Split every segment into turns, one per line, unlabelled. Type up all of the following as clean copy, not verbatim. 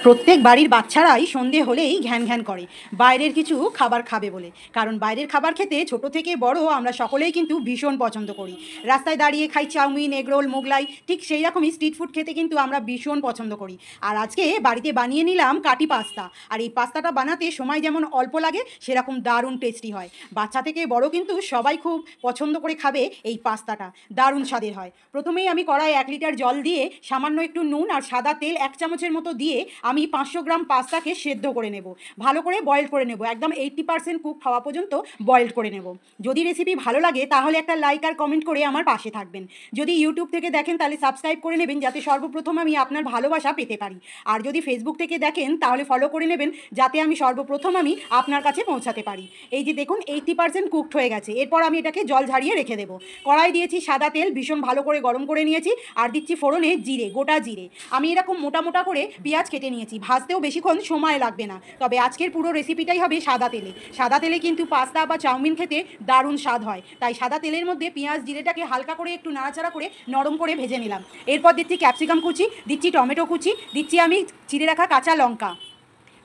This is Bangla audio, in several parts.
প্রত্যেক বাড়ির বাচ্চারাই সন্ধে হলেই ঘ্যান ঘ্যান করে বাইরের কিছু খাবার খাবে বলে। কারণ বাইরের খাবার খেতে ছোট থেকে বড় আমরা সকলেই কিন্তু ভীষণ পছন্দ করি। রাস্তায় দাঁড়িয়ে খাই চাউমিন, এগরোল, মোগলাই, ঠিক সেই রকমই স্ট্রিট ফুড খেতে কিন্তু আমরা ভীষণ পছন্দ করি। আর আজকে বাড়িতে বানিয়ে নিলাম কাটি পাস্তা। আর এই পাস্তাটা বানাতে সময় যেমন অল্প লাগে, সেরকম দারুণ টেস্টি হয়। বাচ্চা থেকে বড় কিন্তু সবাই খুব পছন্দ করে খাবে এই পাস্তাটা, দারুণ স্বাদের হয়। প্রথমেই আমি কড়াই 1 লিটার জল দিয়ে সামান্য একটু নুন আর সাদা তেল 1 চামচের মতো দিয়ে আমি 500 গ্রাম পাস্তাকে সেদ্ধ করে নেব, ভালো করে বয়েল করে নেব, একদম 80% কুক হওয়া পর্যন্ত বয়েল করে নেব। যদি রেসিপি ভালো লাগে তাহলে একটা লাইক আর কমেন্ট করে আমার পাশে থাকবেন। যদি ইউটিউব থেকে দেখেন তাহলে সাবস্ক্রাইব করে নেবেন, যাতে সর্বপ্রথম আমি আপনার ভালোবাসা পেতে পারি। আর যদি ফেসবুক থেকে দেখেন তাহলে ফলো করে নেবেন, যাতে আমি সর্বপ্রথম আপনার কাছে পৌঁছাতে পারি। এই যে দেখুন 80% কুকড হয়ে গেছে। এরপর আমি এটাকে জল ঝারিয়ে রেখে দেবো। কড়াই দিয়েছি সাদা তেল, ভীষণ ভালো করে গরম করে নিয়েছি। আর দিচ্ছি ফোড়নে জিরে, গোটা জিরে। আমি এরকম মোটা মোটা করে পেঁয়াজ কেটে নিয়েছি, ভাজতেও বেশিক্ষণ সময় লাগবে না। তবে আজকের পুরো রেসিপিটাই হবে সাদা তেলে। সাদা তেলে কিন্তু পাস্তা বা চাউমিন খেতে দারুণ স্বাদ হয়। তাই সাদা তেলের মধ্যে পেঁয়াজ জিরেটাকে হালকা করে একটু নাড়াচাড়া করে নরম করে ভেজে নিলাম। এরপর দিচ্ছি ক্যাপসিকাম কুচি, দিচ্ছি টমেটো কুচি, দিচ্ছি আমি চিড়ে রাখা কাঁচা লঙ্কা।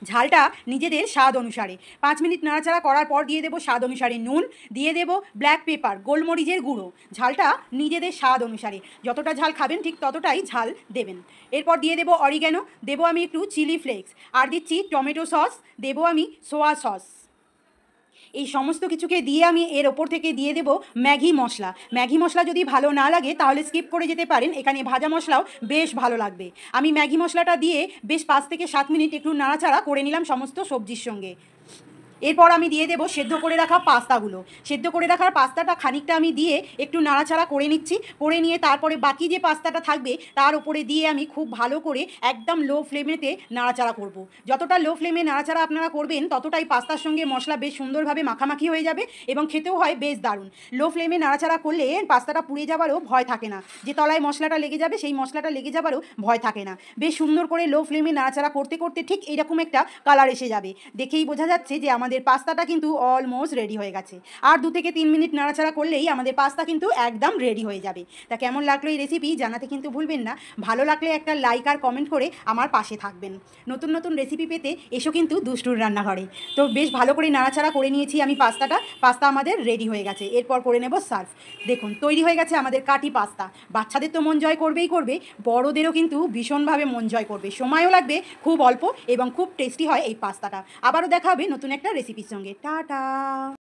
ঝালটা নিজেদের স্বাদ অনুসারে 5 মিনিট নাড়াচাড়া করার পর দিয়ে দেবো স্বাদ অনুসারে নুন, দিয়ে দেবো ব্ল্যাক পেপার, গোলমরিচের গুঁড়ো। ঝালটা নিজেদের স্বাদ অনুসারে, যতটা ঝাল খাবেন ঠিক ততটাই ঝাল দেবেন। এরপর দিয়ে দেবো অরিগ্যানো, দেবো আমি একটু চিলি ফ্লেক্স, আর দিচ্ছি টমেটো সস, দেবো আমি সোয়া সস। এই সমস্ত কিছুকে দিয়ে আমি এর ওপর থেকে দিয়ে দেবো ম্যাগি মশলা। ম্যাগি মশলা যদি ভালো না লাগে তাহলে স্কিপ করে যেতে পারেন, এখানে ভাজা মশলাও বেশ ভালো লাগবে। আমি ম্যাগি মশলাটা দিয়ে বেশ 5 থেকে 7 মিনিট একটু নাড়াচাড়া করে নিলাম সমস্ত সবজির সঙ্গে। এরপর আমি দিয়ে দেবো সেদ্ধ করে রাখা পাস্তাগুলো। সেদ্ধ করে রাখার পাস্তাটা খানিকটা আমি দিয়ে একটু নাড়াচাড়া করে নিচ্ছি। করে নিয়ে তারপরে বাকি যে পাস্তাটা থাকবে তার উপরে দিয়ে আমি খুব ভালো করে একদম লো ফ্লেমেতে নাড়াচাড়া করব। যতটা লো ফ্লেমে নাড়াচাড়া আপনারা করবেন ততটাই পাস্তার সঙ্গে মশলা বেশ সুন্দরভাবে মাখামাখি হয়ে যাবে এবং খেতেও হয় বেশ দারুণ। লো ফ্লেমে নাড়াচাড়া করলে পাস্তাটা পুড়ে যাবারও ভয় থাকে না, যে তলায় মশলাটা লেগে যাবে সেই মশলাটা লেগে যাবারও ভয় থাকে না। বেশ সুন্দর করে লো ফ্লেমে নাড়াচাড়া করতে করতে ঠিক এইরকম একটা কালার এসে যাবে। দেখেই বোঝা যাচ্ছে যে আমাদের পাস্তাটা কিন্তু অলমোস্ট রেডি হয়ে গেছে। আর 2 থেকে 3 মিনিট নাড়াচাড়া করলেই আমাদের পাস্তা কিন্তু একদম রেডি হয়ে যাবে। তা কেমন লাগলো এই রেসিপি জানাতে কিন্তু ভুলবেন না। ভালো লাগলে একটা লাইক আর কমেন্ট করে আমার পাশে থাকবেন। নতুন নতুন রেসিপি পেতে এসো কিন্তু দুষ্টুর রান্নাঘরে। তো বেশ ভালো করে নাড়াচাড়া করে নিয়েছি আমি পাস্তাটা। পাস্তা আমাদের রেডি হয়ে গেছে। এরপর করে নেব সার্ভ। দেখুন তৈরি হয়ে গেছে আমাদের কাটি পাস্তা। বাচ্চাদের তো মন জয় করবেই করবে, বড়োদেরও কিন্তু ভীষণভাবে মন জয় করবে। সময়ও লাগবে খুব অল্প এবং খুব টেস্টি হয় এই পাস্তাটা। আবারও দেখা হবে নতুন একটা রেসিপির সঙ্গে। টাটা।